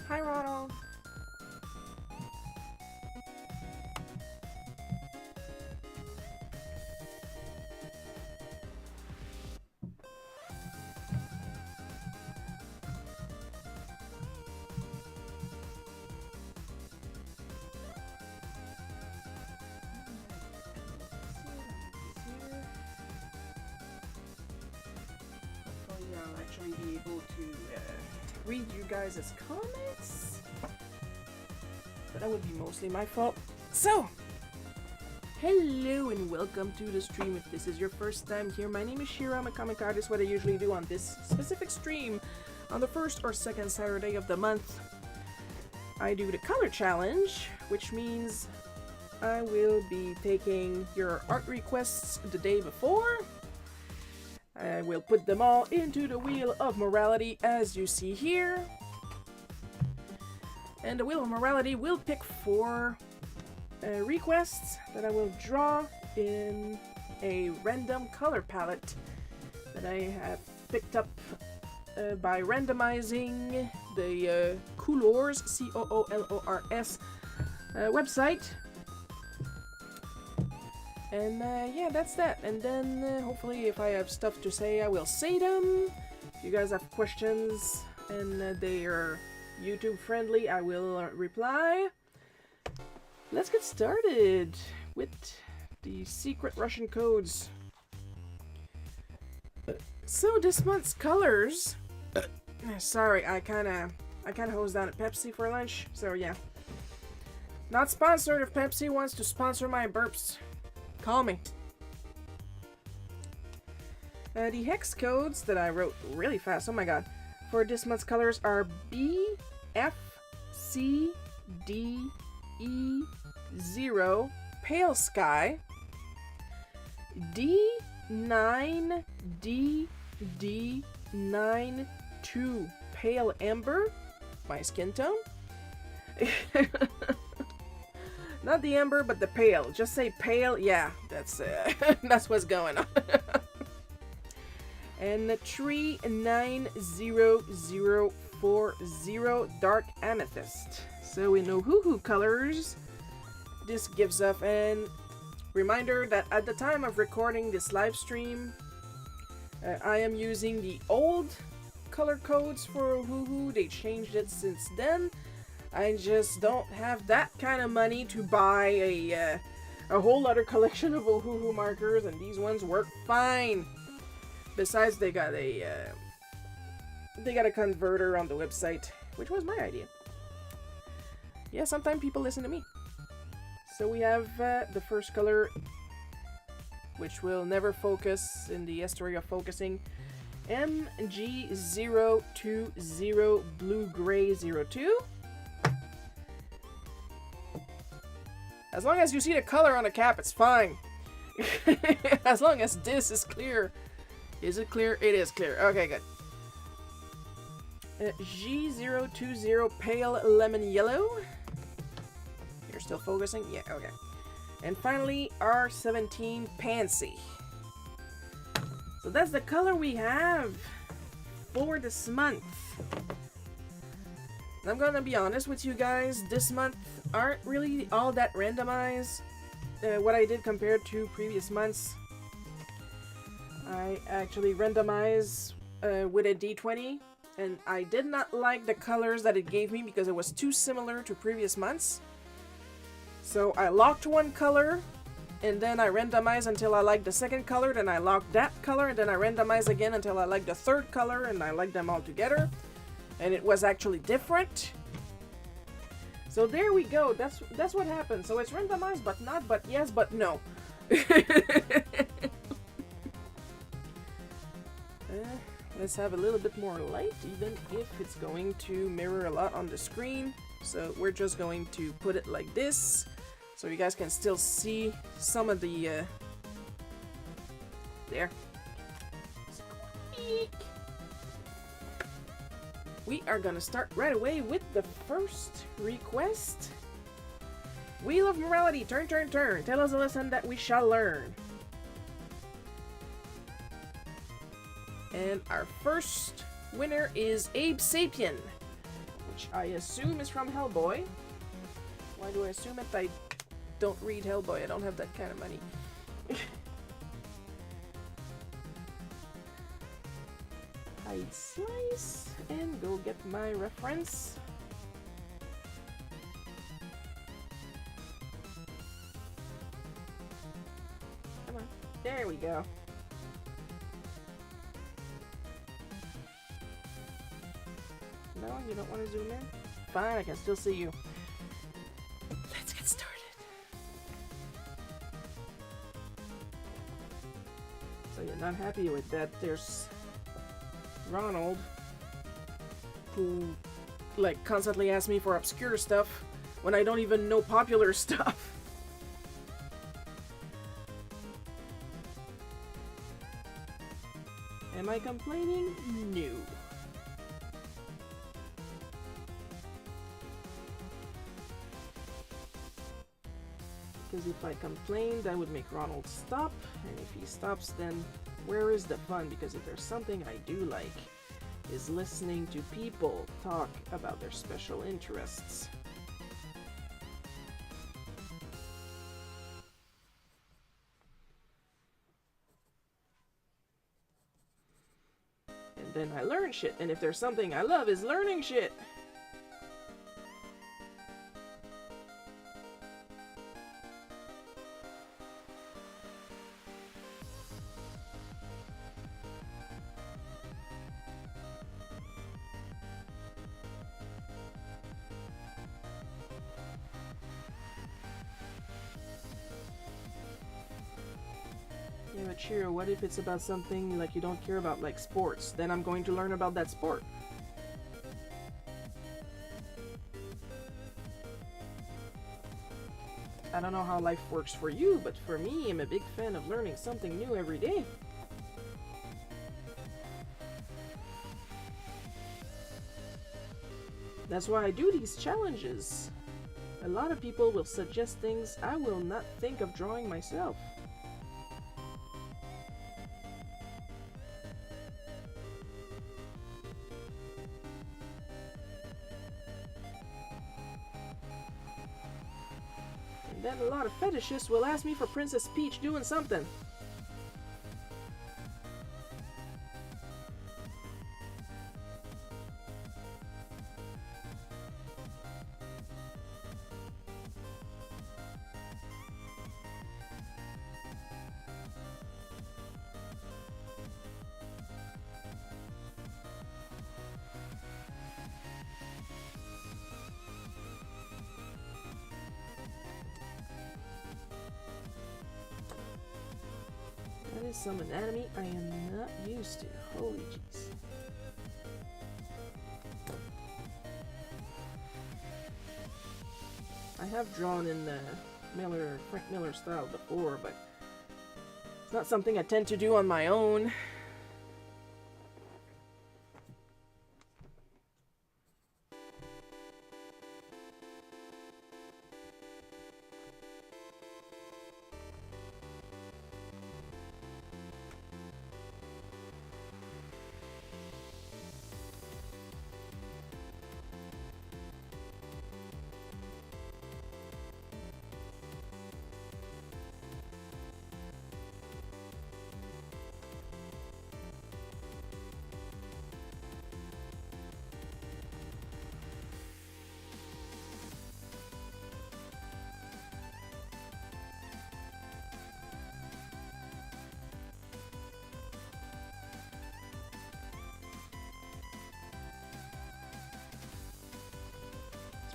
Hi, Ronald. Hopefully I'll actually be able to read you guys' comments. But that would be mostly my fault. So, hello and welcome to the stream. If this is your first time here, my name is Shira. I'm a comic artist. What I usually do on this specific stream on the first or second Saturday of the month, I do the color challenge, which means I will be taking your art requests the day before. I will put them all into the Wheel of Morality as you see here. And the Wheel of Morality will pick 4 requests that I will draw in a random color palette that I have picked up by randomizing the Koolors, Coolors website. And yeah, that's that. And then hopefully if I have stuff to say, I will say them. If you guys have questions and they are YouTube friendly, I will reply. Let's get started with the secret Russian codes. So this month's colors. Sorry, I kind of hosed down at Pepsi for lunch. So yeah, not sponsored. If Pepsi wants to sponsor my burps, call me. The hex codes that I wrote really fast, oh my god, for this month's colors are B, F, C, D, E, 0, Pale Sky, D, 9, D, D, 9, 2, Pale Amber, my skin tone. Not the amber, but the pale. Just say pale. Yeah, that's that's what's going on. And the tree 90040 dark amethyst. So we know hoo colors. This gives us an reminder that at the time of recording this live stream, I am using the old color codes for hoo. They changed it since then. I just don't have that kind of money to buy a whole other collection of Ohuhu markers, and these ones work fine. Besides, they got a converter on the website, which was my idea. Yeah, sometimes people listen to me. So we have the first color, which will never focus in the history of focusing. MG020 Blue Gray 02. As long as you see the color on the cap, it's fine. As long as this is clear. Is it clear? It is clear. Okay, good. G020 Pale Lemon Yellow. You're still focusing? Yeah, okay. And finally, R17 Pansy. So that's the color we have for this month. I'm gonna be honest with you guys, this month aren't really all that randomized. What I did compared to previous months, I actually randomized with a D20, and I did not like the colors that it gave me because it was too similar to previous months. So I locked one color, and then I randomized until I liked the second color, then I locked that color, and then I randomized again until I liked the third color, and I liked them all together. And it was actually different. So there we go. That's what happened. So it's randomized, but not, but yes, but no. Let's have a little bit more light, even if it's going to mirror a lot on the screen. So we're just going to put it like this, so you guys can still see some of the there. Squeak. We are gonna start right away with the first request. Wheel of Morality, turn, turn, turn. Tell us a lesson that we shall learn. And our first winner is Abe Sapien which I assume is from Hellboy. Why do I assume it? I don't read Hellboy. I don't have that kind of money. Hide slice and go get my reference. Come on. There we go. No, you don't want to zoom in? Fine, I can still see you. Let's get started. So you're not happy with that. There's Ronald, who like constantly asks me for obscure stuff when I don't even know popular stuff. Am I complaining? No. Because if I complained, that would make Ronald stop, and if he stops, then where is the fun? Because if there's something I do like, is listening to people talk about their special interests. And then I learn shit, and if there's something I love, is learning shit. Yeah, but Shiro, what if it's about something like you don't care about, like sports? Then I'm going to learn about that sport. I don't know how life works for you, but for me, I'm a big fan of learning something new every day. That's why I do these challenges. A lot of people will suggest things I will not think of drawing myself. Then a lot of fetishists will ask me for Princess Peach doing something. That is some anatomy I am not used to. Holy jeez. I have drawn in the Frank Miller style before, but it's not something I tend to do on my own.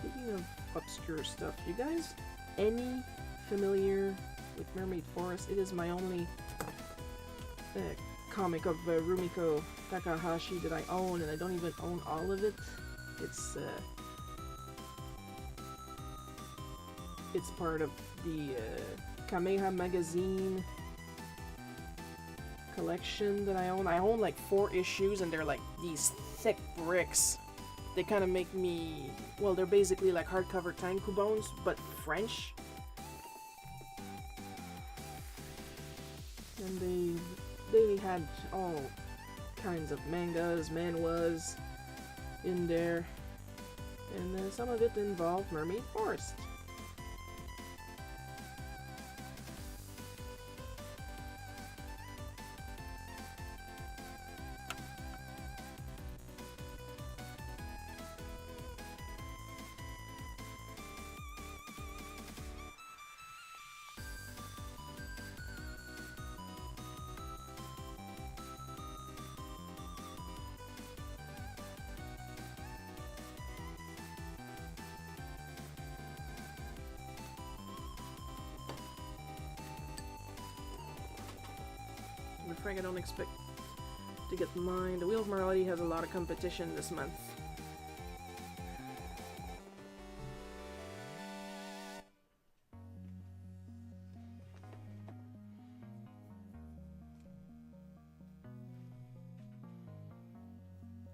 Speaking of obscure stuff, you guys any familiar with Mermaid Forest? It is my only comic of Rumiko Takahashi that I own, and I don't even own all of it. It's part of the Kameha magazine collection that I own. I own like 4 issues, and they're like these thick bricks. They kind of make me, well, they're basically like hardcover tankobons, but French. And they had all kinds of mangas, manhwas in there. And some of it involved Mermaid Forest. I'm afraid I don't expect to get mine. The Wheel of Morality has a lot of competition this month.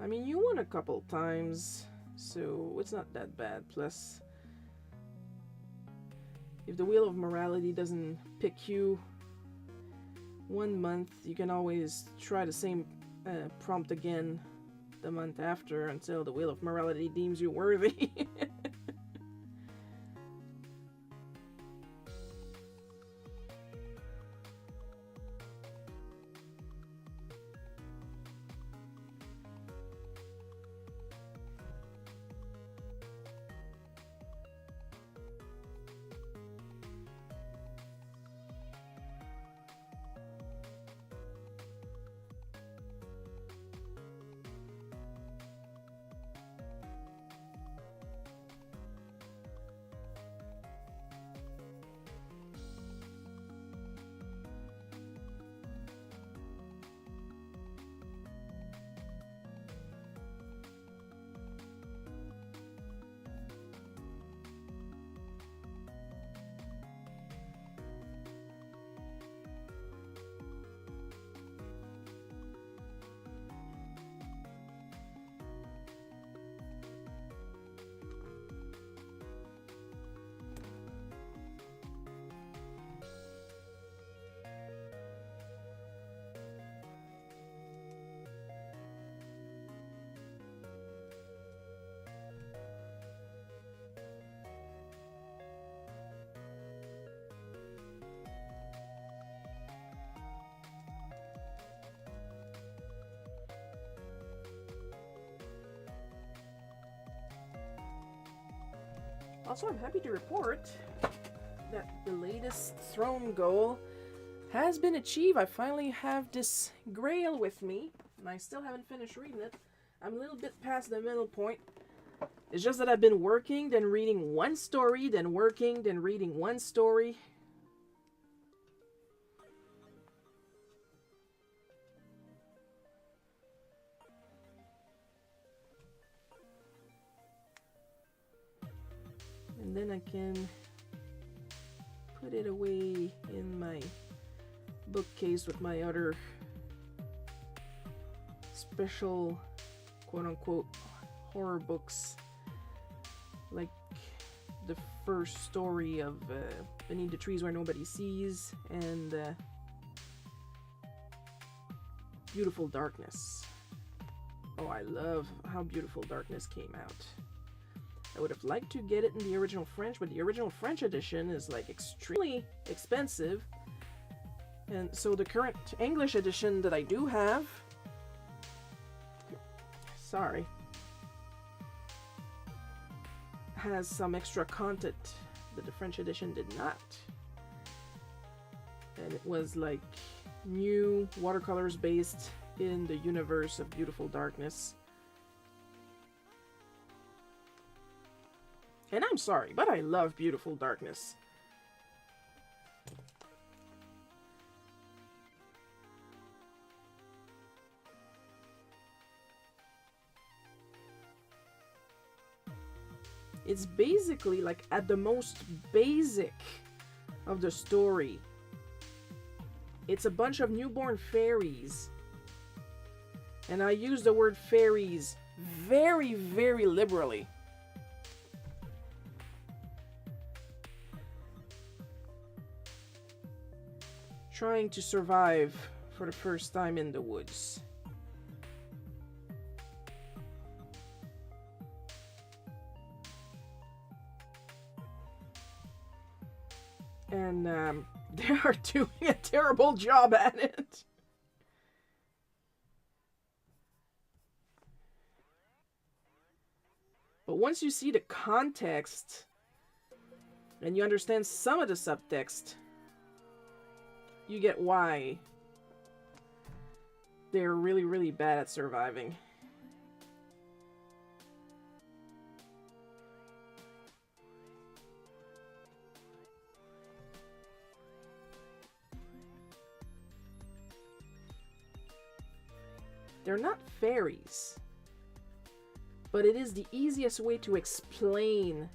I mean, you won a couple times, so it's not that bad. Plus, if the Wheel of Morality doesn't pick you 1 month, you can always try the same prompt again the month after until the Wheel of Morality deems you worthy. Also, I'm happy to report that the latest throne goal has been achieved. I finally have this grail with me, and I still haven't finished reading it. I'm a little bit past the middle point. It's just that I've been working, then reading one story, then working, then reading one story. And then I can put it away in my bookcase with my other special quote-unquote horror books, like the first story of Beneath the Trees Where Nobody Sees and Beautiful Darkness. Oh, I love how Beautiful Darkness came out. I would have liked to get it in the original French, but the original French edition is like extremely expensive. And so the current English edition that I do have, sorry, has some extra content that the French edition did not. And it was like new watercolors based in the universe of Beautiful Darkness. And I'm sorry, but I love Beautiful Darkness. It's basically like at the most basic of the story. It's a bunch of newborn fairies. And I use the word fairies very, very liberally. Trying to survive for the first time in the woods. And they are doing a terrible job at it. But once you see the context and you understand some of the subtext, you get why they're really, really bad at surviving. They're not fairies, but it is the easiest way to explain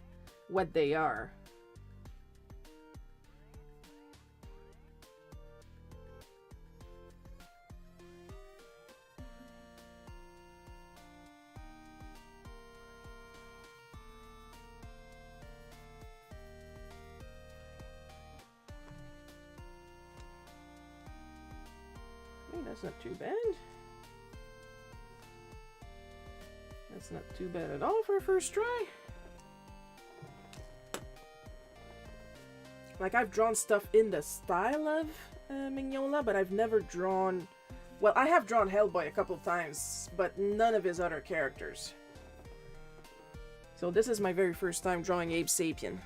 what they are. Hey, that's not too bad. That's not too bad at all for a first try. Like, I've drawn stuff in the style of Mignola, but I've never drawn... Well, I have drawn Hellboy a couple of times, but none of his other characters. So this is my very first time drawing Abe Sapien.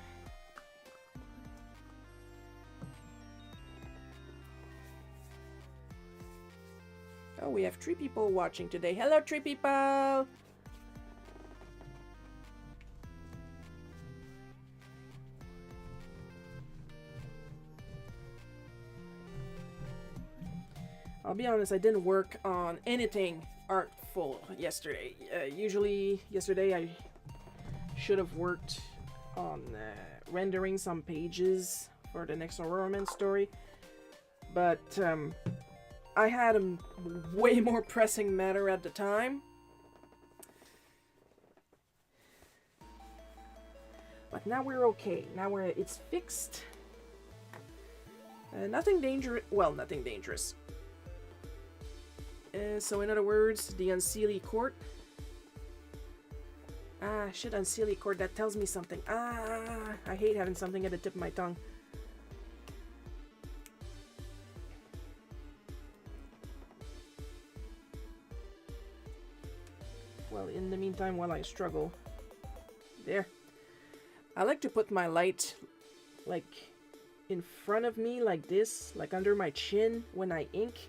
Oh, we have 3 people watching today. Hello, 3 people! I'll be honest, I didn't work on anything artful yesterday. Usually, yesterday I should have worked on rendering some pages for the next Aurora Man story. But I had a way more pressing matter at the time. But now we're okay. Now it's fixed. Nothing dangerous. Well, nothing dangerous. So in other words, the Unseelie Court. Ah, shit, Unseelie Court, that tells me something. Ah, I hate having something at the tip of my tongue. Well, in the meantime, while I struggle. There. I like to put my light, like, in front of me, like this, like under my chin when I ink.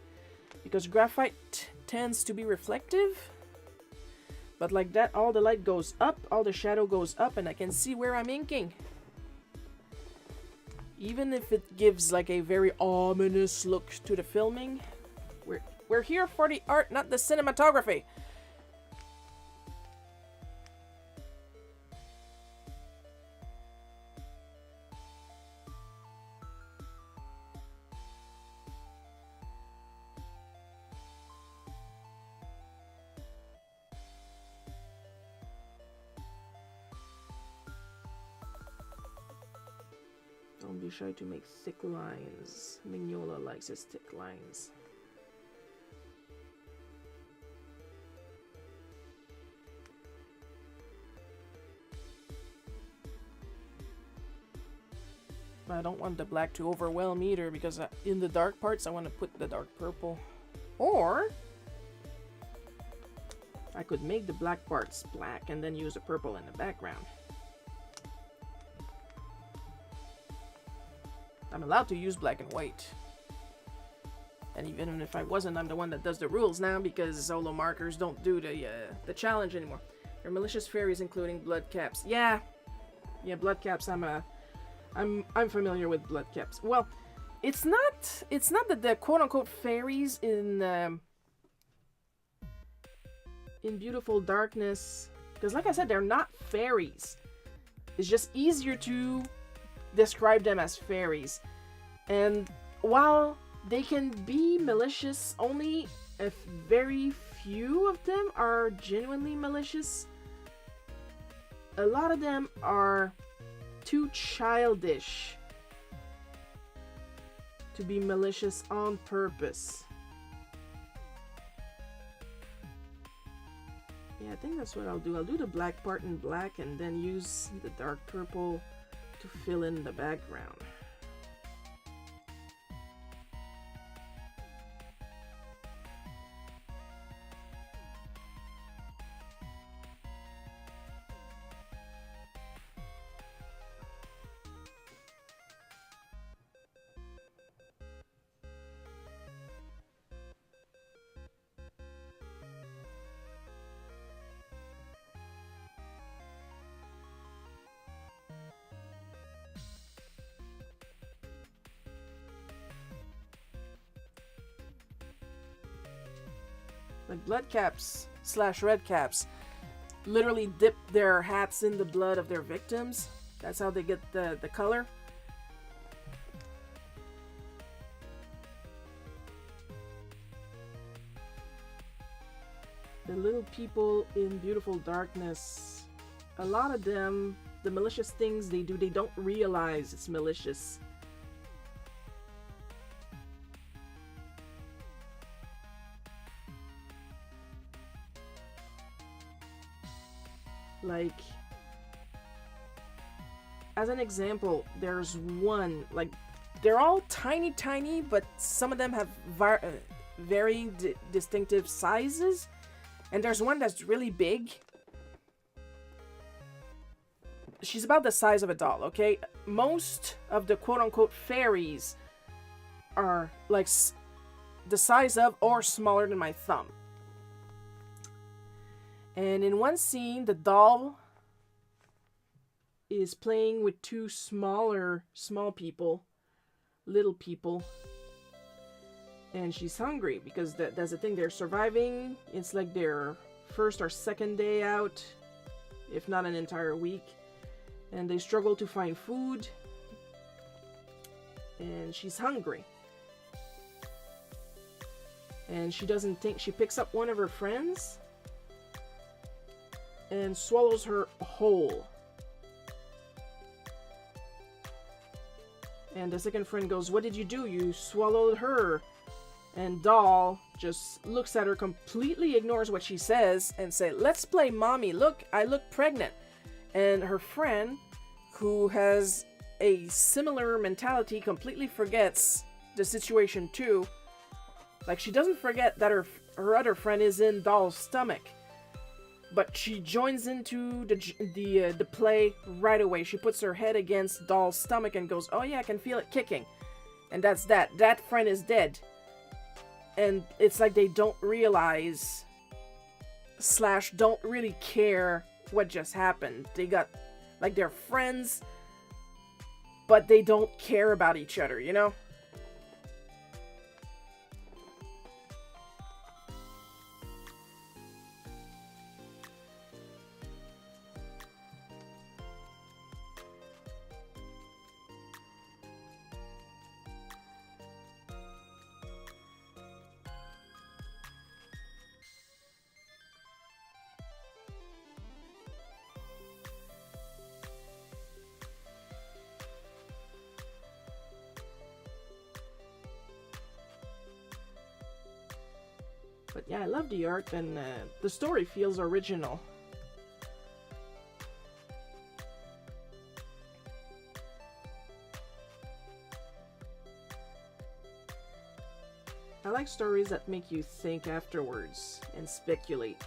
Because graphite tends to be reflective. But like that, all the light goes up, all the shadow goes up, and I can see where I'm inking. Even if it gives like a very ominous look to the filming. We're here for the art, not the cinematography. Don't be shy to make thick lines. Mignola likes his thick lines. But I don't want the black to overwhelm either, because in the dark parts I want to put the dark purple. Or I could make the black parts black and then use the purple in the background. I'm allowed to use black and white. And even if I wasn't, I'm the one that does the rules now, because solo markers don't do the challenge anymore. They're malicious fairies, including blood caps. Yeah, blood caps. I'm familiar with blood caps. Well, it's not that the quote unquote fairies in Beautiful Darkness, because like I said, they're not fairies. It's just easier to describe them as fairies. And while they can be malicious, only a very few of them are genuinely malicious. A lot of them are too childish to be malicious on purpose. Yeah, I think that's what I'll do. I'll do the black part in black and then use the dark purple to fill in the background. like blood caps slash red caps, literally dip their hats in the blood of their victims. That's how they get the color. The little people in beautiful darkness, a lot of them, the malicious things they do, they don't realize it's malicious. Like, as an example, there's one, like, they're all tiny, but some of them have varying distinctive sizes. And there's one that's really big. She's about the size of a doll, okay? Most of the quote-unquote fairies are like the size of or smaller than my thumb. And in one scene, the doll is playing with two small people, little people. And she's hungry because that's the thing, they're surviving. It's like their first or second day out, if not an entire week. And they struggle to find food. And she's hungry. And she doesn't think, she picks up one of her friends and swallows her whole. And the second friend goes, "What did you do? You swallowed her." And doll just looks at her, completely ignores what she says, and say, "Let's play mommy. Look, I look pregnant." And her friend, who has a similar mentality, completely forgets the situation too. Like, she doesn't forget that her other friend is in doll's stomach, but she joins into the play right away. She puts her head against doll's stomach and goes, "Oh yeah, I can feel it kicking." And that's that. That friend is dead. And it's like they don't realize / don't really care what just happened. They got, like, they're friends, but they don't care about each other, you know? But yeah, I love the art, and the story feels original. I like stories that make you think afterwards and speculate.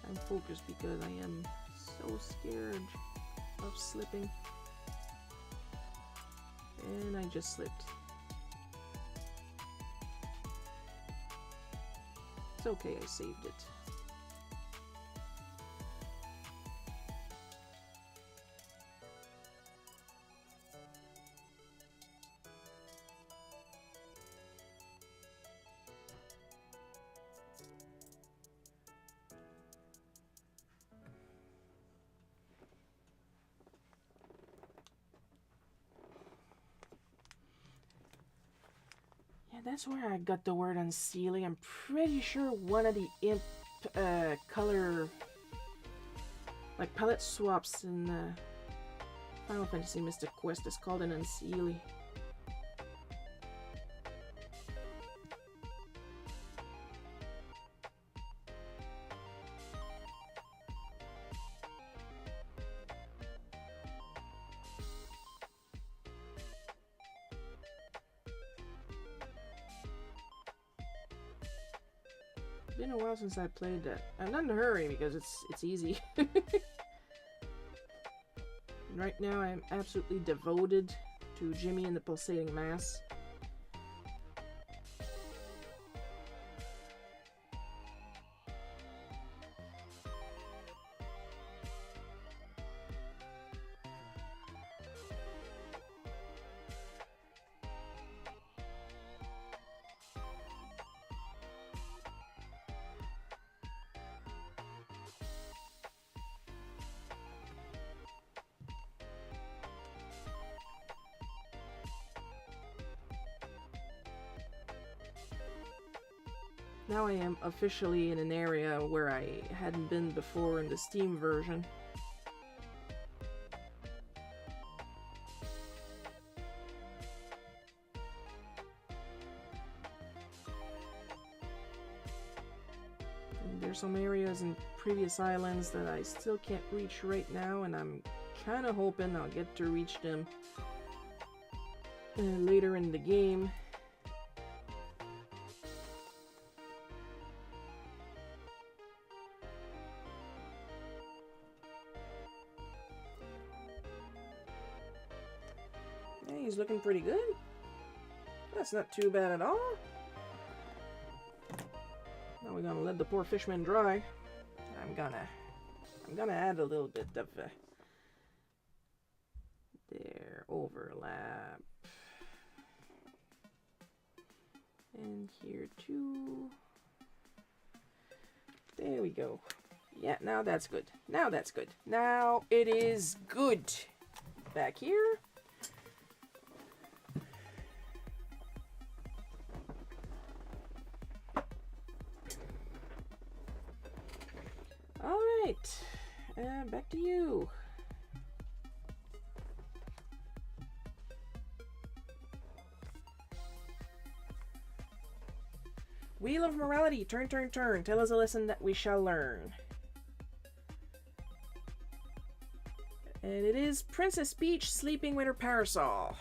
I'm focused because I am so scared of slipping. And I just slipped. It's okay, I saved it. That's where I got the word unseelie. I'm pretty sure one of the imp color, like palette swaps in Final Fantasy Mystic Quest is called an unseelie. Been a while since I played that. I'm not in a hurry because it's easy. Right now I'm absolutely devoted to Jimmy and the Pulsating Mass. Now I am officially in an area where I hadn't been before in the Steam version. And there's some areas in previous islands that I still can't reach right now, and I'm kind of hoping I'll get to reach them later in the game. He's looking pretty good. That's not too bad at all. Now we're gonna let the poor fishman dry. I'm gonna add a little bit of there overlap, and here too. There we go. Yeah, now that's good. Now that's good. Now it is good. Back here. Alright, back to you. Wheel of Morality, turn, turn, turn. Tell us a lesson that we shall learn. And it is Princess Peach sleeping with her parasol.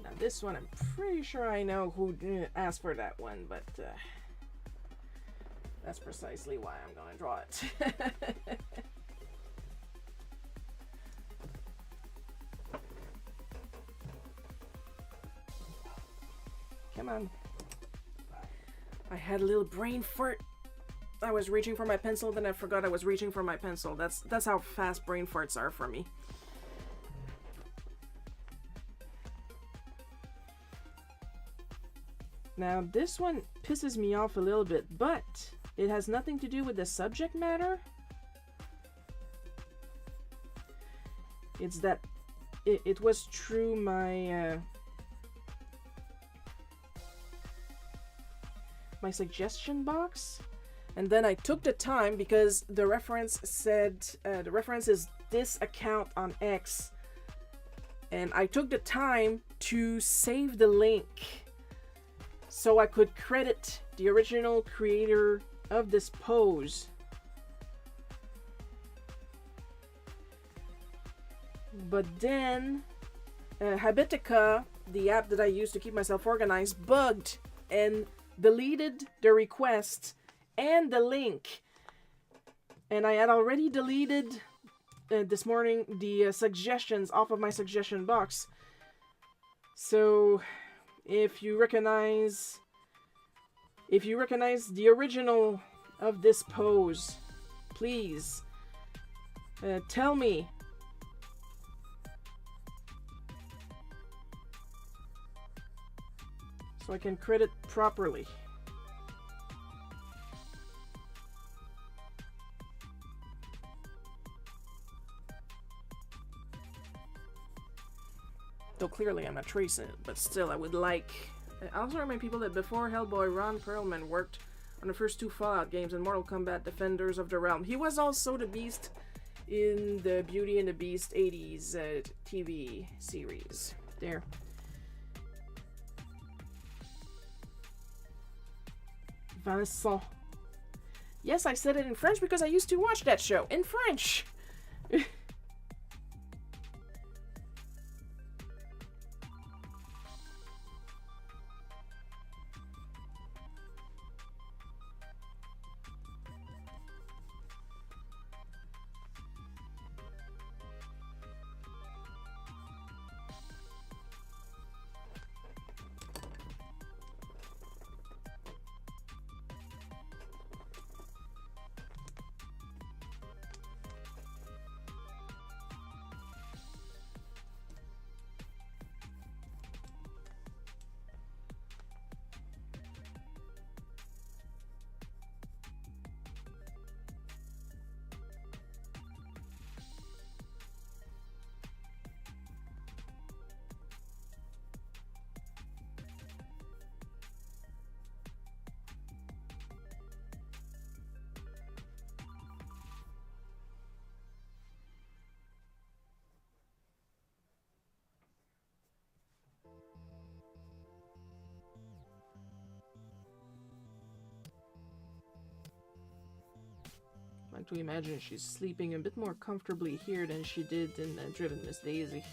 Now this one, I'm pretty sure I know who asked for that one, but that's precisely why I'm going to draw it. Come on. I had a little brain fart. I was reaching for my pencil, then I forgot I was reaching for my pencil. That's how fast brain farts are for me. Now, this one pisses me off a little bit, but it has nothing to do with the subject matter. It's that it was true my my suggestion box, and then I took the time because the reference said the reference is this account on X, and I took the time to save the link so I could credit the original creator of this pose. But then Habitica, the app that I use to keep myself organized, bugged and deleted the request and the link. And I had already deleted this morning the suggestions off of my suggestion box. So if you recognize the original of this pose, please tell me. So I can credit properly. Though clearly I'm not tracing it, but still I would like... I also remind people that before Hellboy, Ron Perlman worked on the first 2 Fallout games and Mortal Kombat Defenders of the Realm. He was also the Beast in the Beauty and the Beast 80s TV series. There. Vincent. Yes, I said it in French because I used to watch that show in French. I like to imagine she's sleeping a bit more comfortably here than she did in Driven Miss Daisy.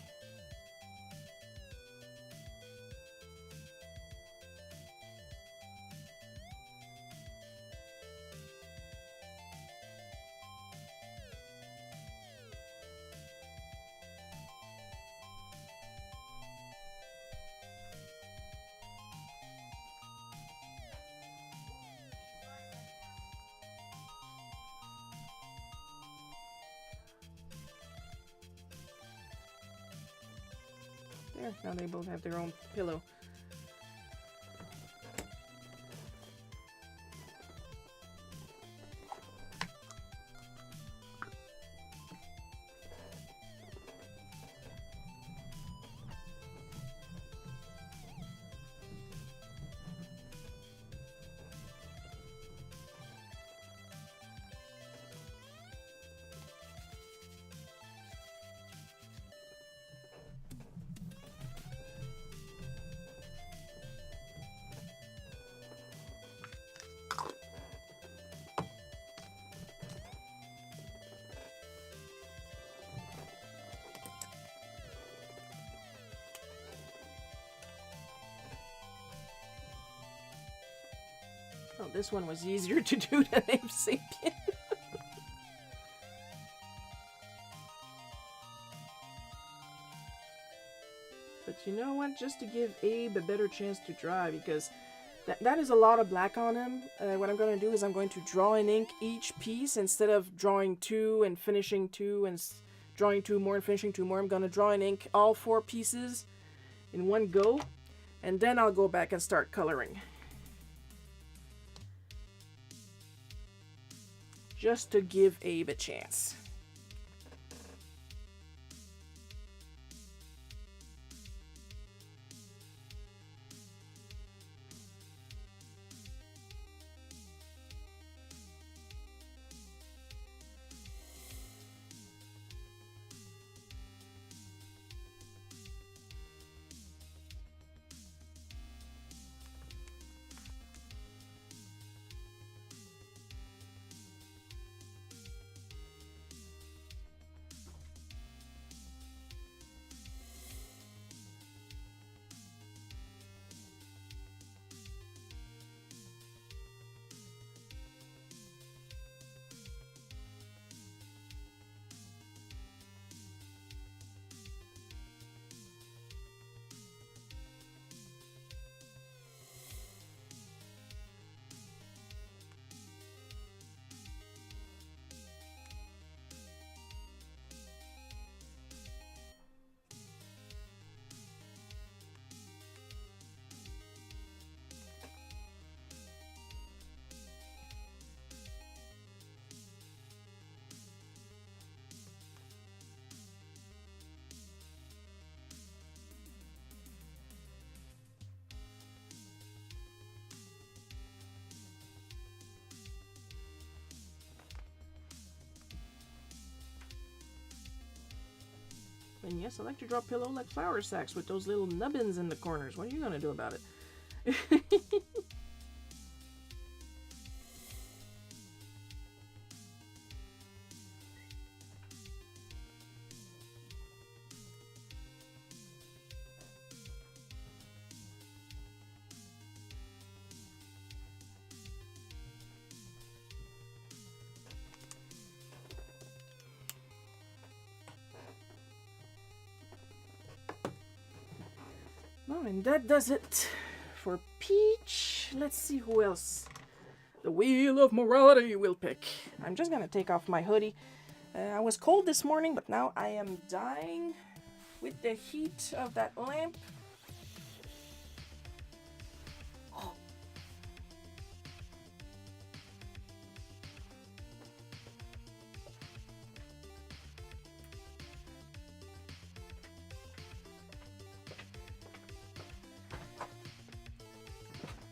There, now they both have their own pillow. Oh, this one was easier to do than Ape Sapien. But you know what? Just to give Abe a better chance to dry, because that is a lot of black on him. What I'm going to do is I'm going to draw in ink each piece instead of drawing 2 and finishing 2 and drawing 2 more and finishing 2 more. I'm going to draw in ink all 4 pieces in one go, and then I'll go back and start coloring. Just to give Abe a chance. And yes, I like to draw pillow like flour sacks with those little nubbins in the corners. What are you gonna do about it? Well, and that does it for Peach. Let's see who else the Wheel of Morality will pick. I'm just gonna take off my hoodie. I was cold this morning, but now I am dying with the heat of that lamp.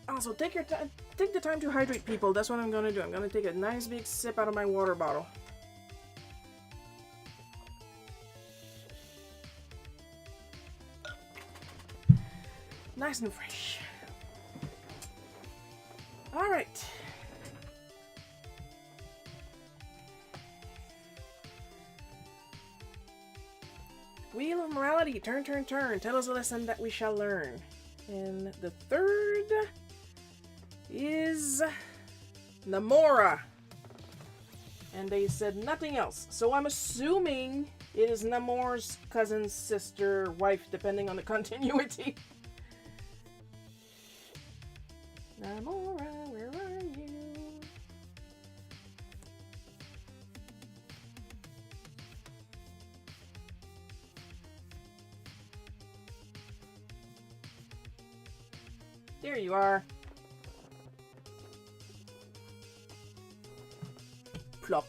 Also, take the time to hydrate, people. That's what I'm gonna do. I'm gonna take a nice big sip out of my water bottle. Nice and fresh. All right. Wheel of Morality. Turn, turn, turn. Tell us a lesson that we shall learn. And the third is Namora. And they said nothing else. So I'm assuming it is Namora's cousin, sister, wife, depending on the continuity. Namora, where are you? There you are. Plop.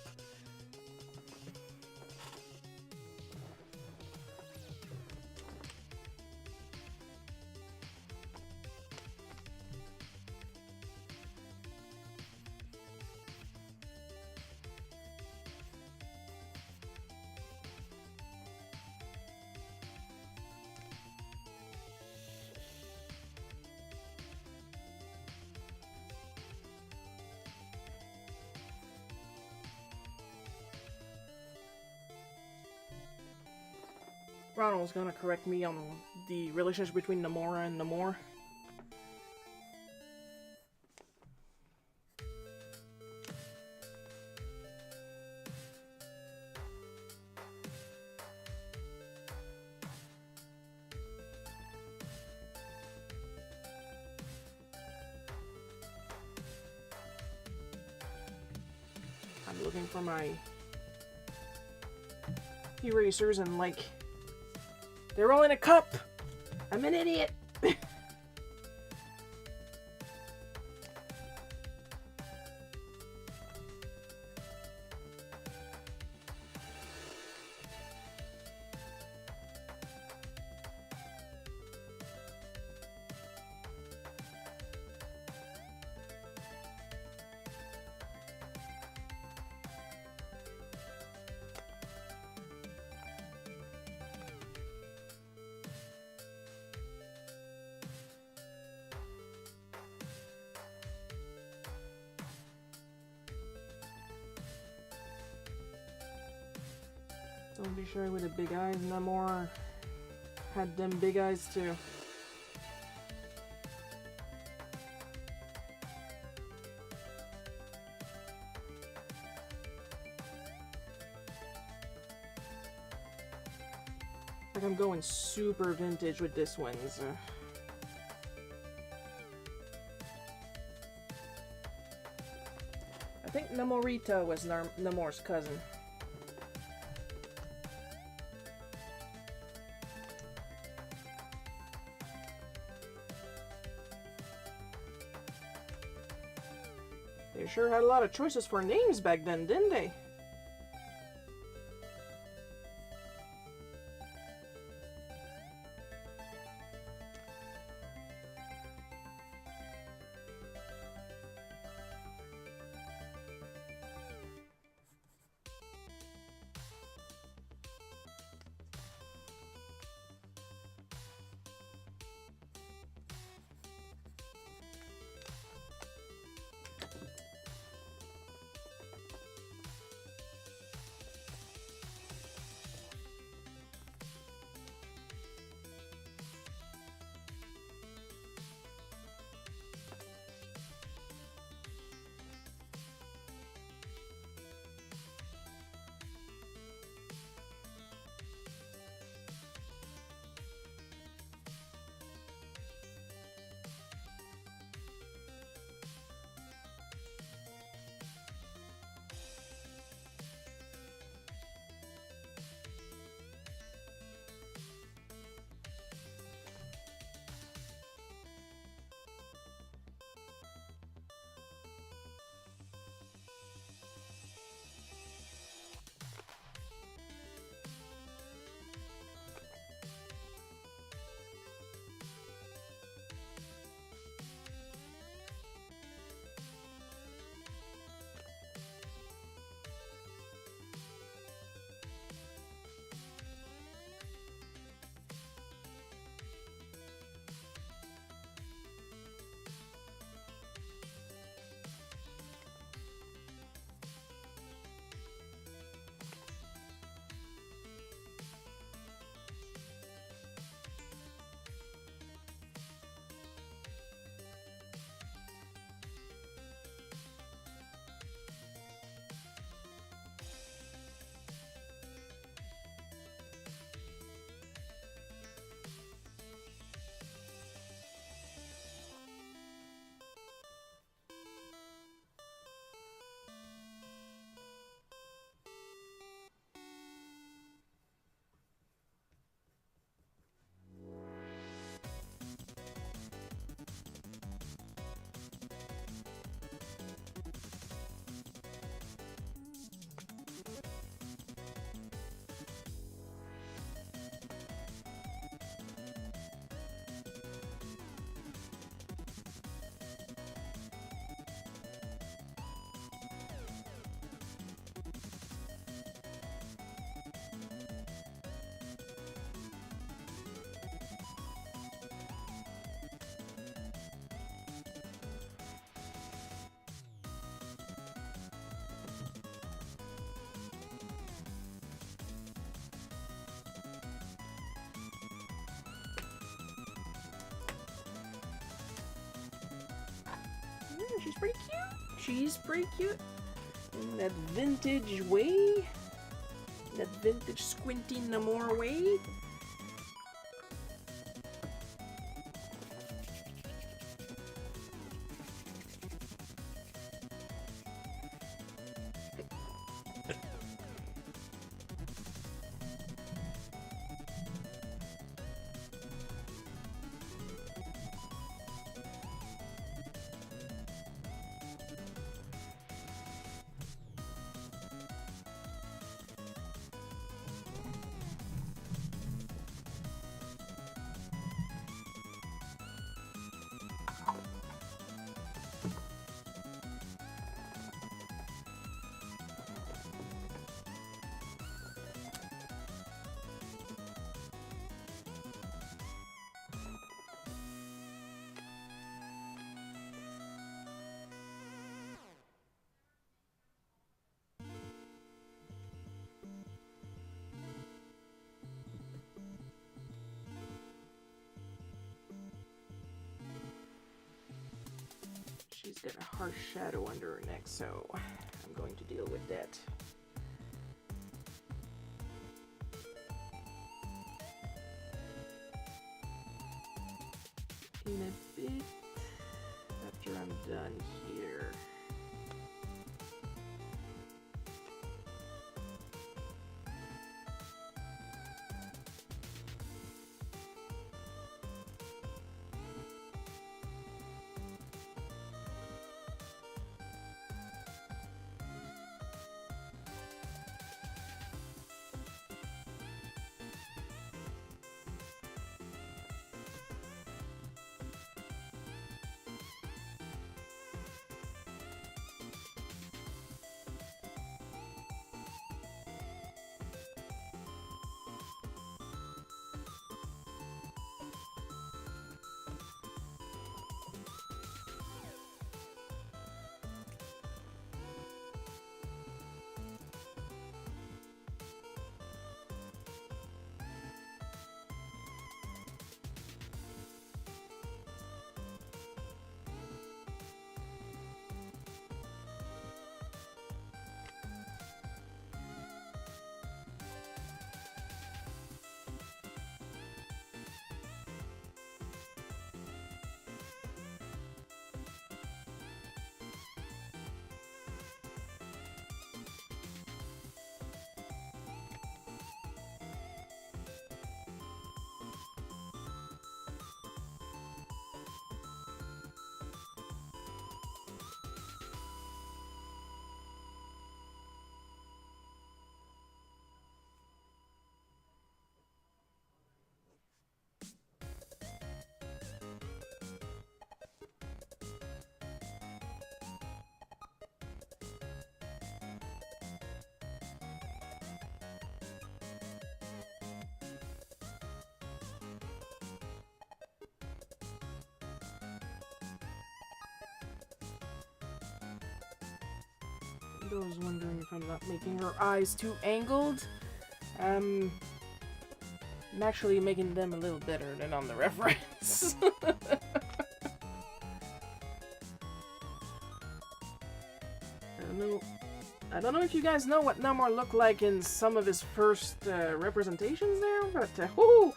Ronald's gonna correct me on the relationship between Namora and Namor. I'm looking for my erasers and like they're all in a cup. I'm an idiot. Don't be shy with the big eyes. Namor had them big eyes too. Like I'm going super vintage with this one. So. I think Namorita was Namor's cousin. They sure had a lot of choices for names back then, didn't they? She's pretty cute. She's pretty cute. In that vintage way. That vintage Squinty Namor way. She's got a harsh shadow under her neck, so I'm going to deal with that. In a bit, after I'm done here. Those wondering if I'm not making her eyes too angled. I'm actually making them a little better than on the reference. I don't know if you guys know what Namor looked like in some of his first representations there, but whoo!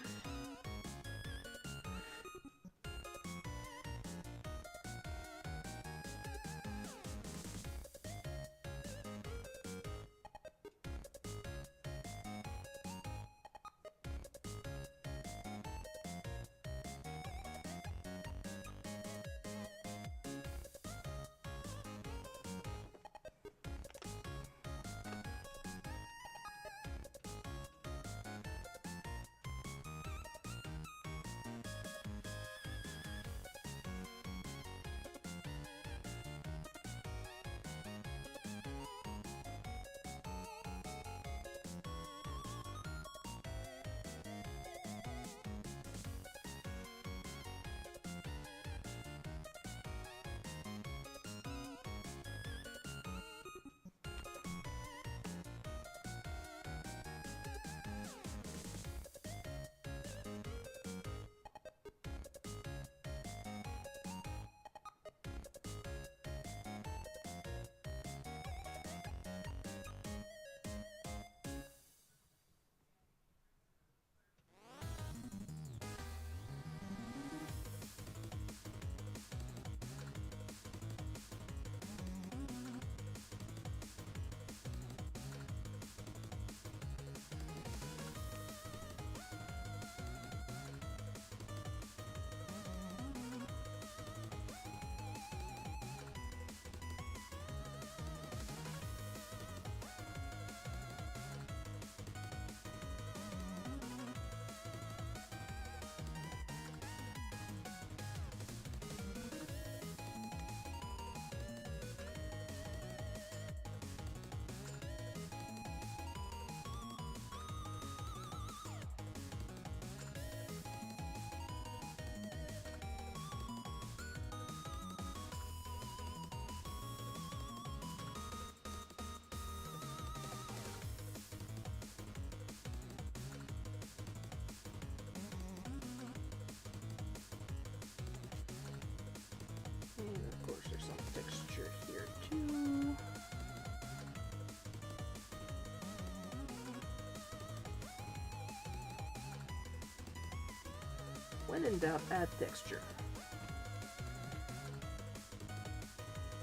When in doubt, add texture.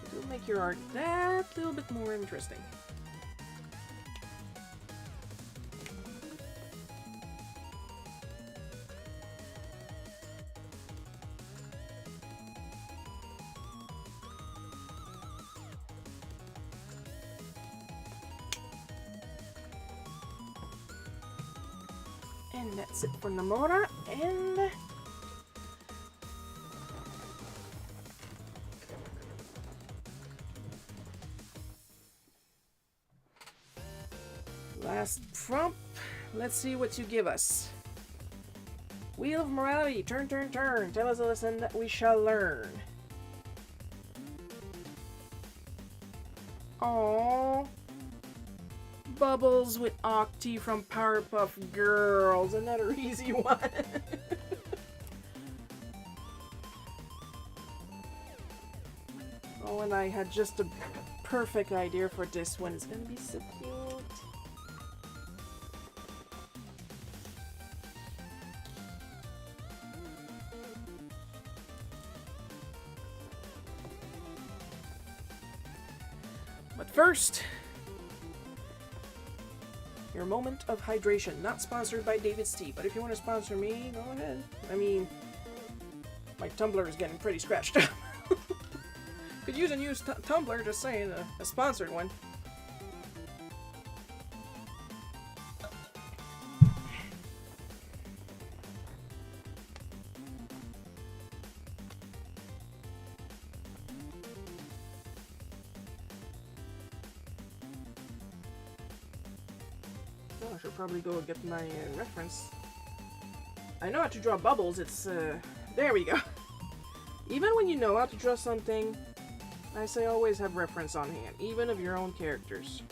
It will make your art that little bit more interesting. And that's it for Namora, and last prompt. Let's see what you give us. Wheel of Morality. Turn, turn, turn. Tell us a lesson that we shall learn. Aww. Bubbles with Octi from Powerpuff Girls. Another easy one. Oh, and I had just a perfect idea for this one. It's gonna be so cute. But first, your moment of hydration. Not sponsored by David's Tea, but if you want to sponsor me, go ahead. I mean, my tumbler is getting pretty scratched up. Could use a new tumbler, just saying, a sponsored one. I should probably go get my reference. I know how to draw bubbles. It's, there we go. Even when you know how to draw something, I say always have reference on hand, even of your own characters.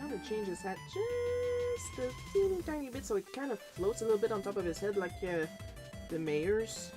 To change his hat just a teeny tiny bit so it kind of floats a little bit on top of his head like the mayor's.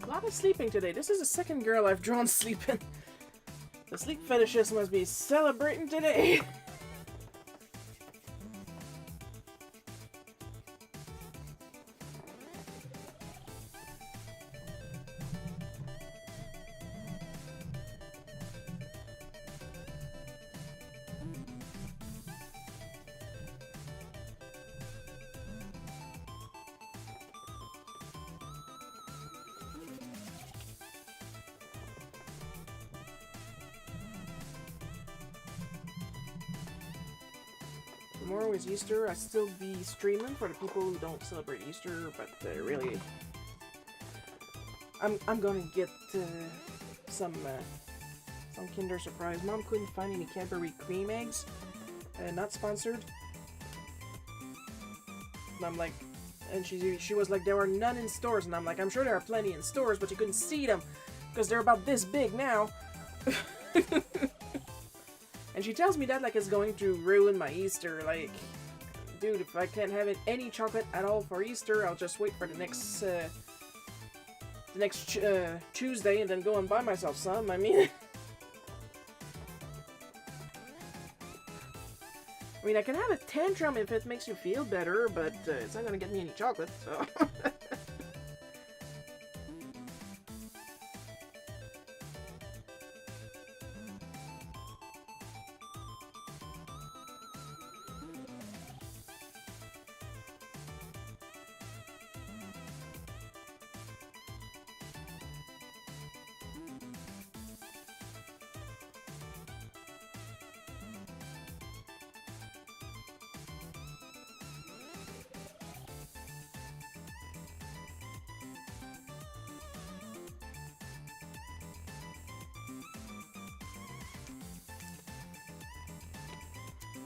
A lot of sleeping today. This is the second girl I've drawn sleeping. The sleep fetishists must be celebrating today. tomorrow is Easter. I'll still be streaming for the people who don't celebrate Easter, but really, I'm gonna get some Kinder Surprise. Mom couldn't find any Cadbury cream eggs, not sponsored. And I'm like, and she was like, there were none in stores, and I'm like, I'm sure there are plenty in stores, but you couldn't see them because they're about this big now. And she tells me that like it's going to ruin my Easter. Like, dude, if I can't have any chocolate at all for Easter, I'll just wait for the next Tuesday and then go and buy myself some. I mean, I can have a tantrum if it makes you feel better, but it's not gonna get me any chocolate, so.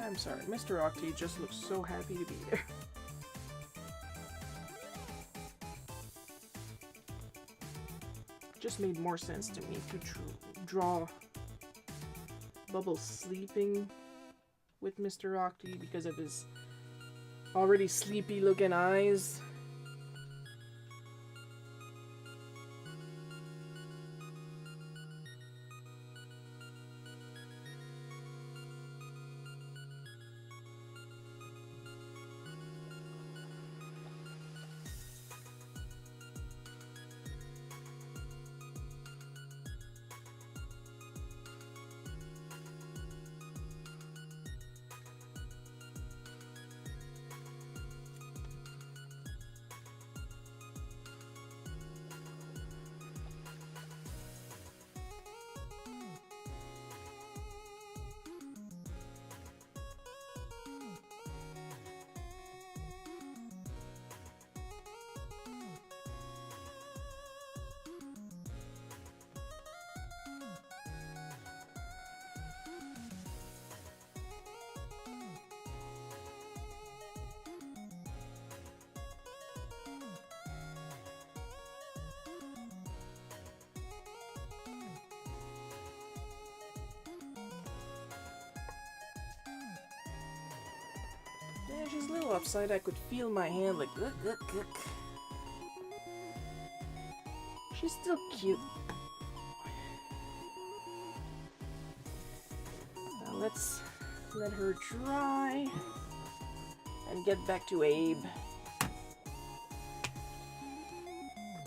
I'm sorry, Mr. Octi just looks so happy to be there. Just made more sense to me to draw Bubble sleeping with Mr. Octi because of his already sleepy looking eyes. Yeah, she's a little upside. I could feel my hand like look. She's still cute. Now let's let her dry and get back to Abe.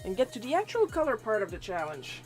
And get to the actual color part of the challenge.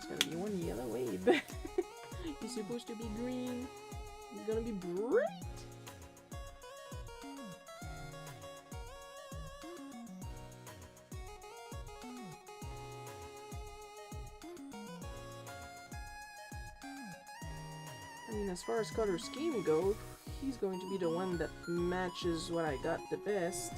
Gonna be one yellow Abe. He's supposed to be green. He's gonna be bright. I mean, as far as color scheme goes, he's going to be the one that matches what I got the best.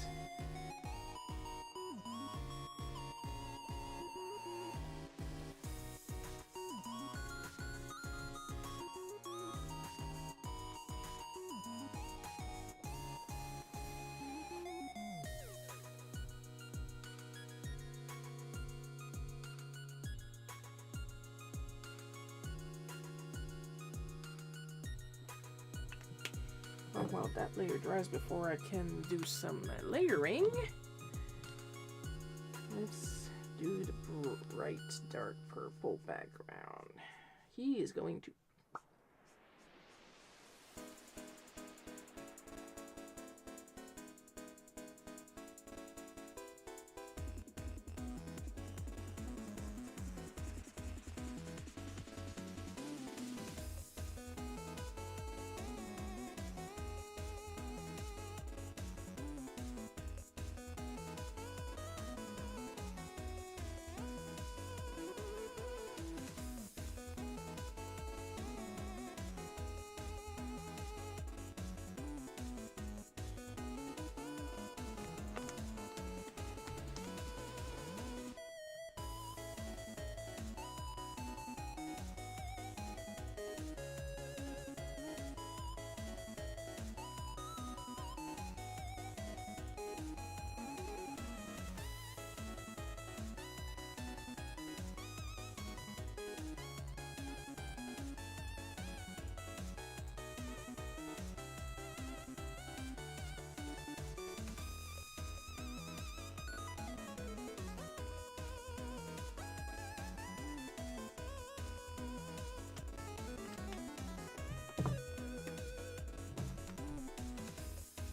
While that layer dries before I can do some layering, let's do the bright dark purple background. He is going to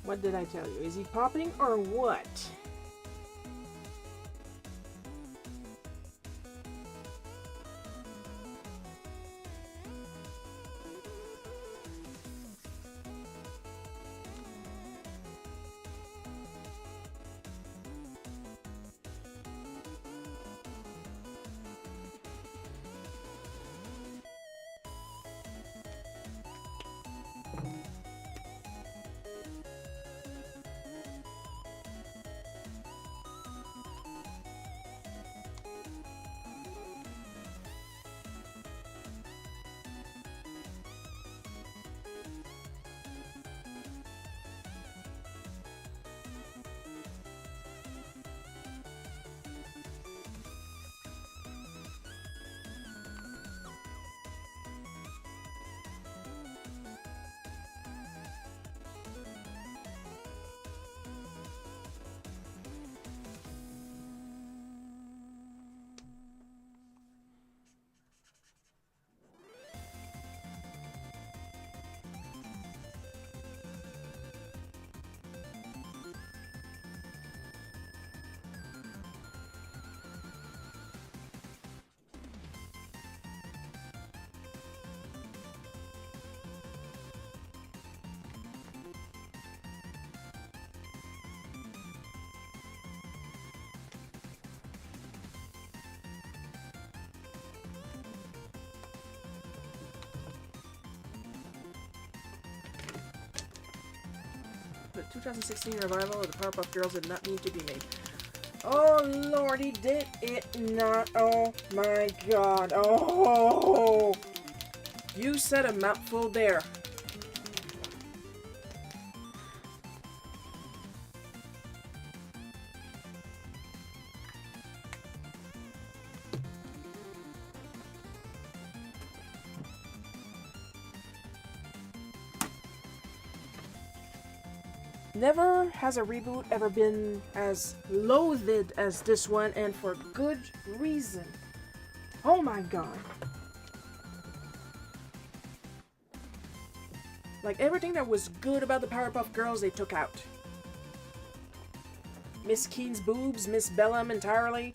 What did I tell you? Is he popping or what? The 2016 revival of the Powerpuff Girls did not need to be made. Oh lordy, did it not? Oh my god. Oh! You said a mouthful there. Never has a reboot ever been as loathed as this one, and for good reason. Oh my god. Like, everything that was good about the Powerpuff Girls, they took out. Miss Keen's boobs, Miss Bellum entirely.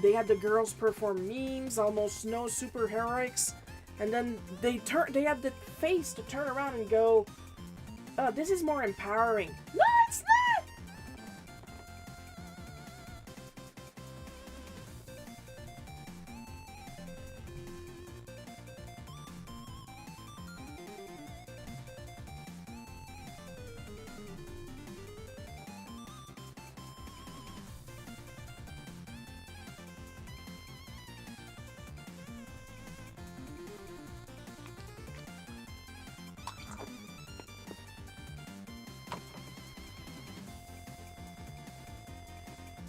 They had the girls perform memes, almost no superheroics, and then they had the face to turn around and go, this is more empowering. No, it's not!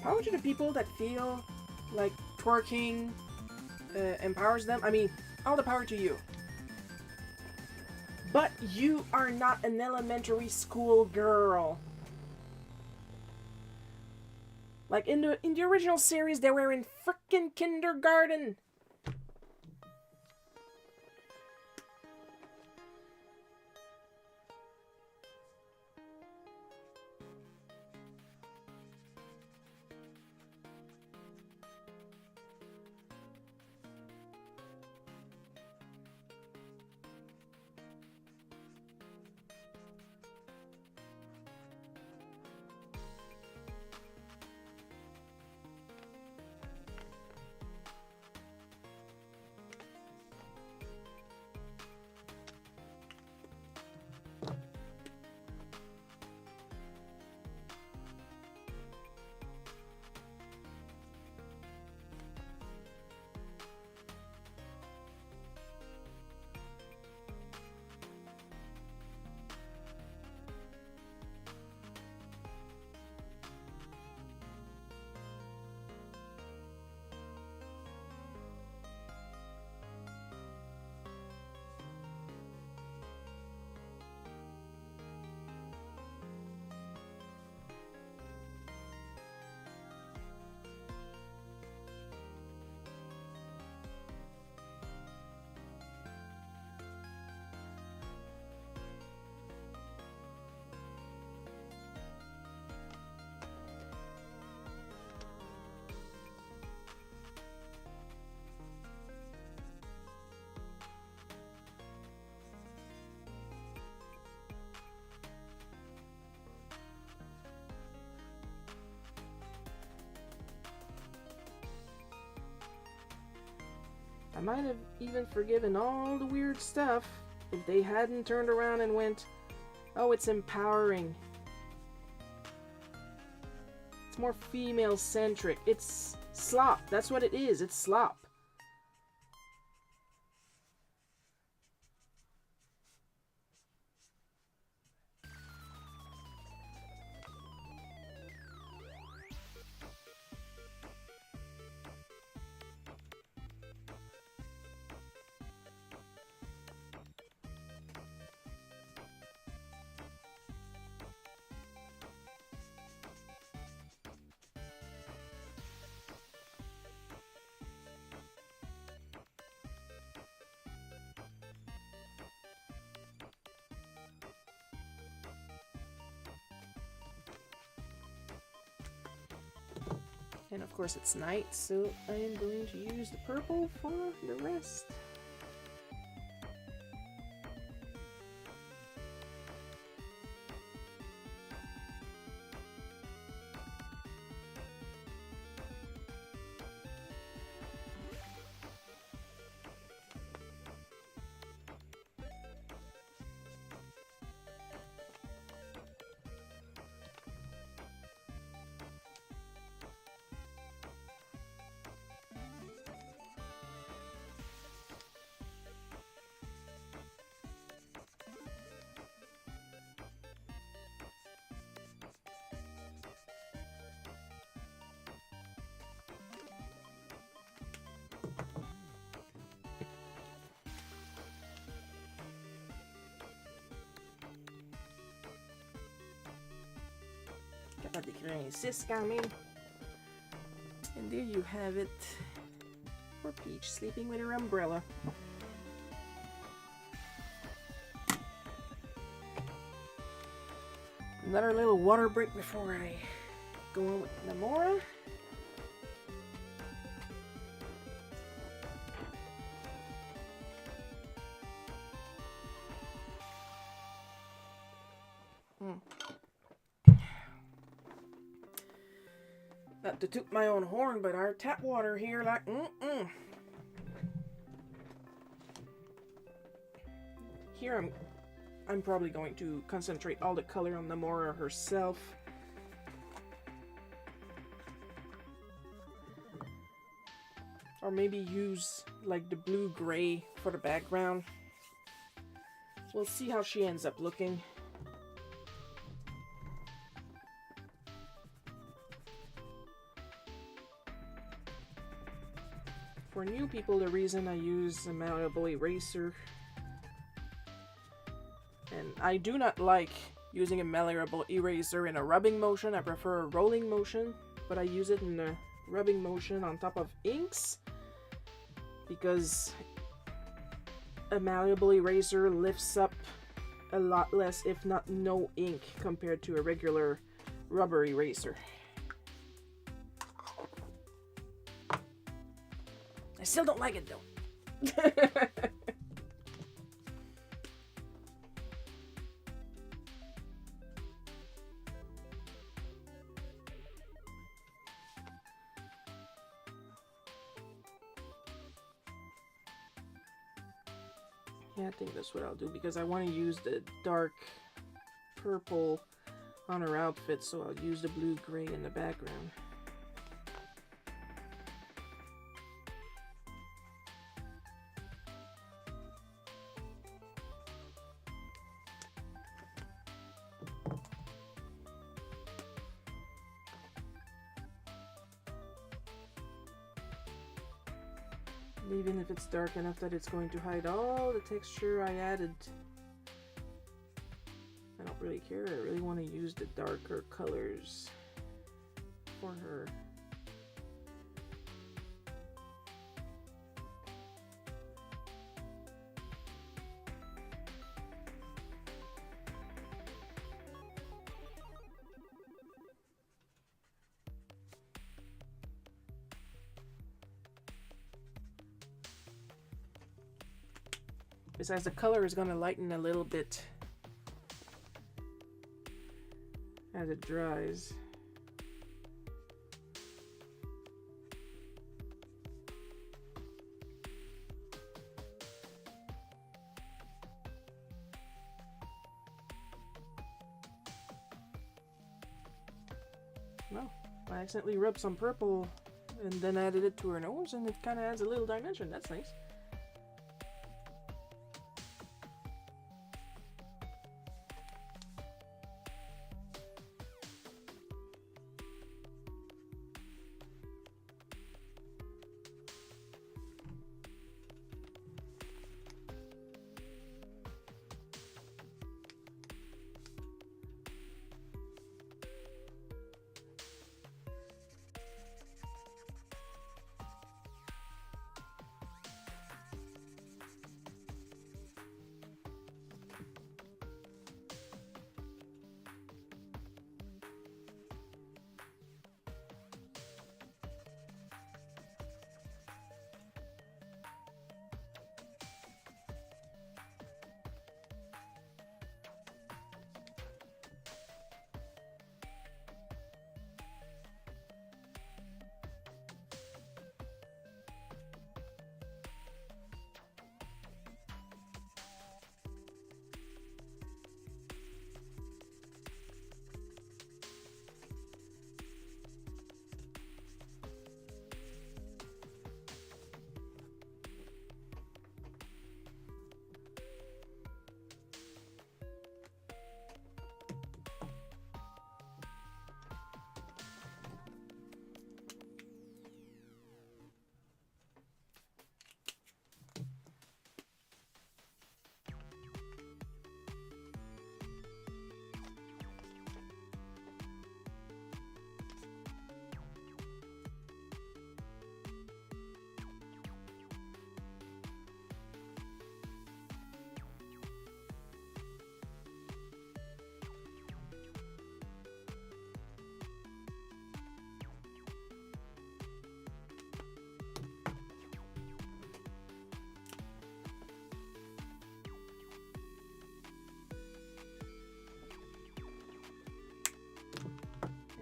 Power to the people that feel like twerking empowers them. I mean, all the power to you. But you are not an elementary school girl. Like in the original series, they were in frickin' kindergarten. I might have even forgiven all the weird stuff if they hadn't turned around and went, oh, it's empowering. It's more female-centric. It's slop. That's what it is. It's slop. And of course it's night, so I am going to use the purple for the rest. Got the granny sis coming. And there you have it. For Peach sleeping with her umbrella. Another little water break before I go on with Namora. Not to toot my own horn, but our tap water here, like, Here I'm probably going to concentrate all the color on Namora herself. Or maybe use, like, the blue-gray for the background. We'll see how she ends up looking. For new people, the reason I use a malleable eraser And I do not like using a malleable eraser in a rubbing motion. I prefer a rolling motion, but I use it in a rubbing motion on top of inks because a malleable eraser lifts up a lot less, if not no ink, compared to a regular rubber eraser. I still don't like it though. Yeah, I think that's what I'll do because I want to use the dark purple on her outfit, so I'll use the blue-gray in the background. Even if it's dark enough that it's going to hide all the texture I added. I don't really care. I really want to use the darker colors for her. Besides, the color is going to lighten a little bit as it dries. Well, I accidentally rubbed some purple and then added it to her nose, and it kind of adds a little dimension. That's nice.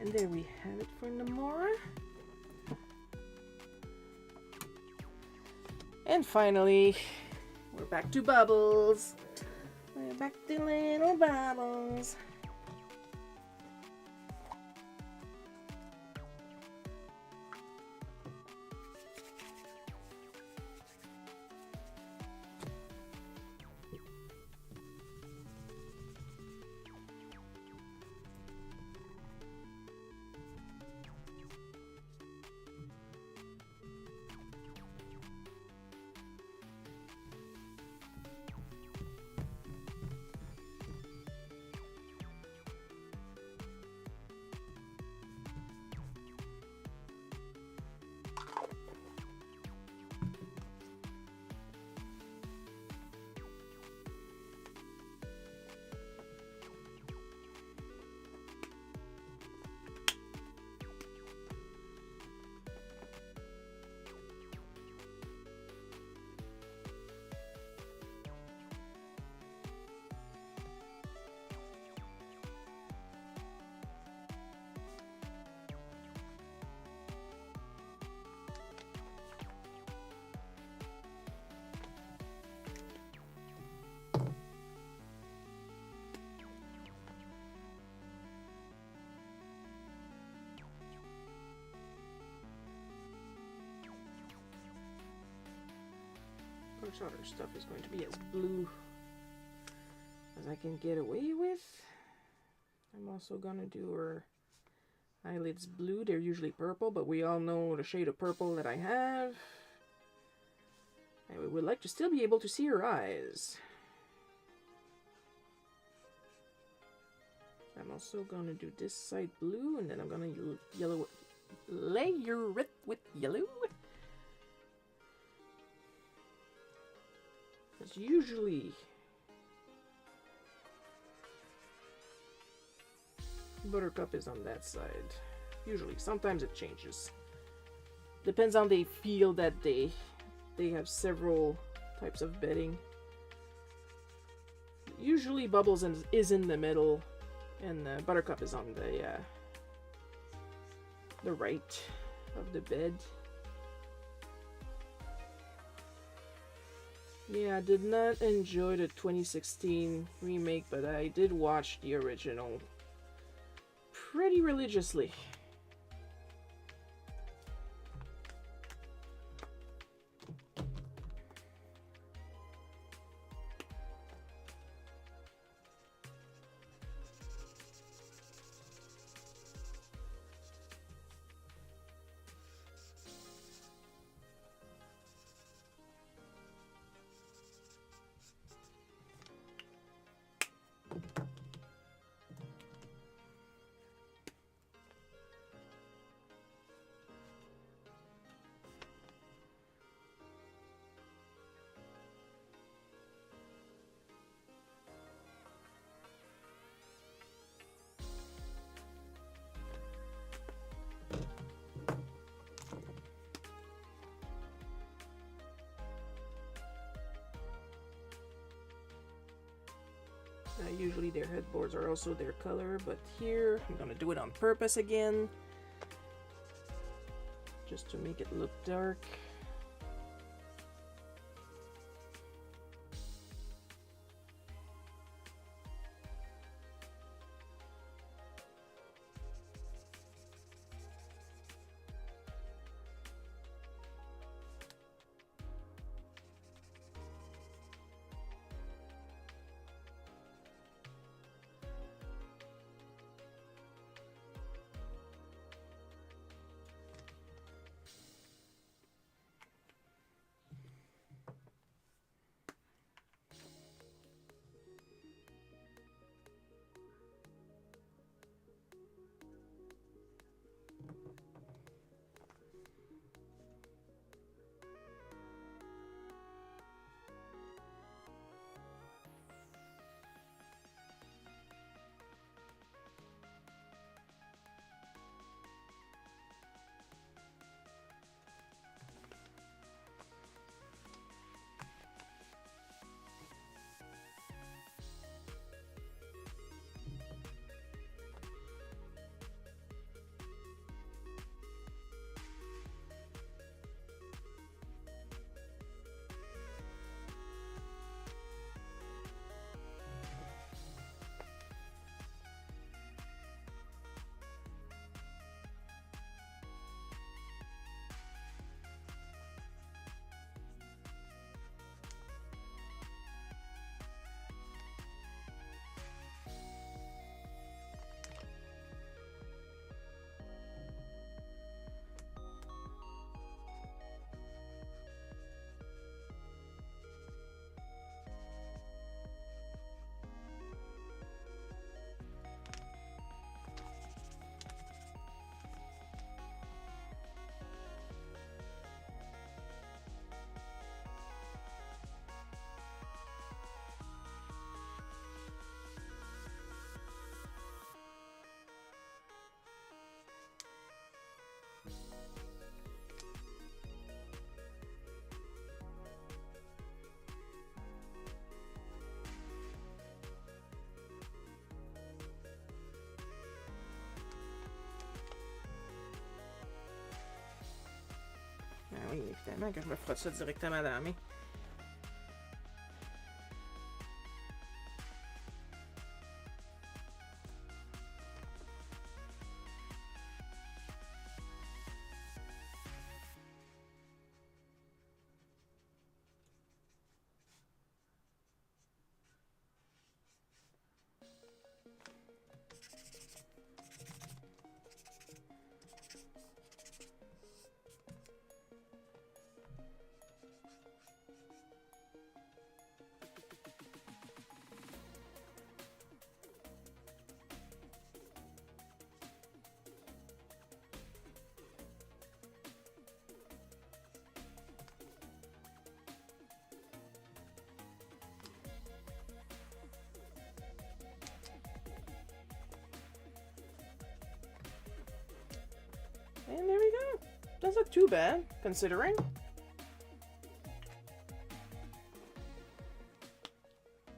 And there we have it for Namora. And finally, we're back to Bubbles. We're back to little Bubbles. much other stuff is going to be as blue as I can get away with. I'm also gonna do her eyelids blue. They're usually purple, but we all know the shade of purple that I have. And we would like to still be able to see her eyes. I'm also gonna do this side blue, and then I'm gonna layer it with yellow. Because usually Buttercup is on that side. Usually, sometimes it changes. Depends on they feel that they have several types of bedding. Usually Bubbles is in the middle, and Buttercup is on the right of the bed. Yeah, I did not enjoy the 2016 remake, but I did watch the original pretty religiously. Usually their headboards are also their color, but here I'm gonna do it on purpose again, just to make it look dark. Ah oui, évidemment que je me frotte ça directement dans la main. That's not too bad, considering.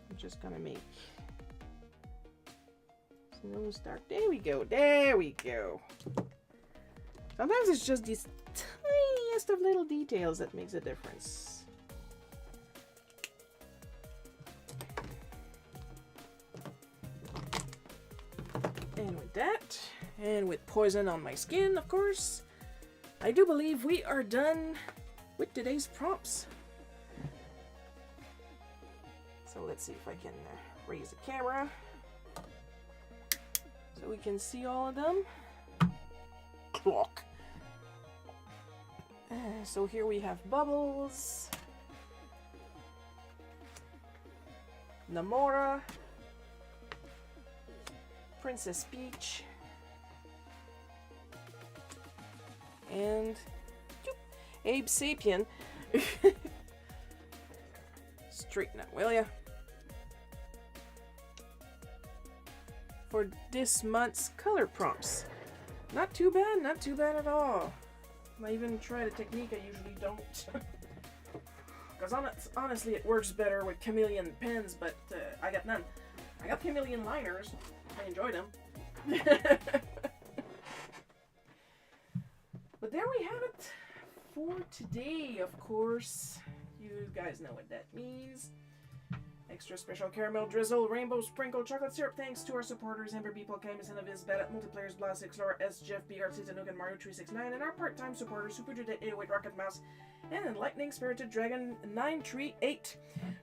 I'm just gonna make nose dark. There we go. There we go. Sometimes it's just these tiniest of little details that makes a difference. And with that, and with poison on my skin, of course, I do believe we are done with today's prompts. So let's see if I can raise the camera so we can see all of them. Clock. So here we have Bubbles, Namora, Princess Peach, and Abe Sapien. Straighten up, will ya? For this month's color prompts. Not too bad at all. I even tried a technique I usually don't. Because honestly, it works better with chameleon pens, but I got none. I got chameleon liners. I enjoyed them. But there we have it for today, of course. You guys know what that means. Extra special caramel drizzle, rainbow sprinkle, chocolate syrup. Thanks to our supporters Amber B, Paul Camus, and Aviz, Bad at Multiplayers, Blast 6, Laura S, Jeff B, Artsy, Tanook, and Mario 369, and our part-time supporters Super Jude 808, Rocket Mouse, and Enlightening Spirited Dragon 938.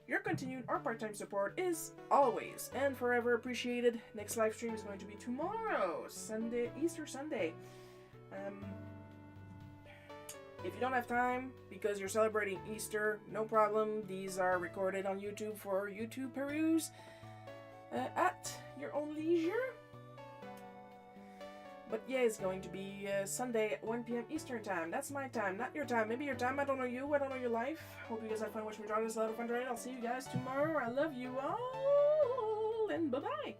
Your continued our part-time support is always and forever appreciated. Next live stream is going to be tomorrow, Sunday, Easter Sunday. If you don't have time because you're celebrating Easter, no problem. These are recorded on YouTube for YouTube peruse at your own leisure. But yeah, it's going to be Sunday at 1 p.m. Eastern time. That's my time, not your time. Maybe your time. I don't know you. I don't know your life. Hope you guys have fun watching me draw this. A lot of fun drawing. I'll see you guys tomorrow. I love you all, and bye-bye.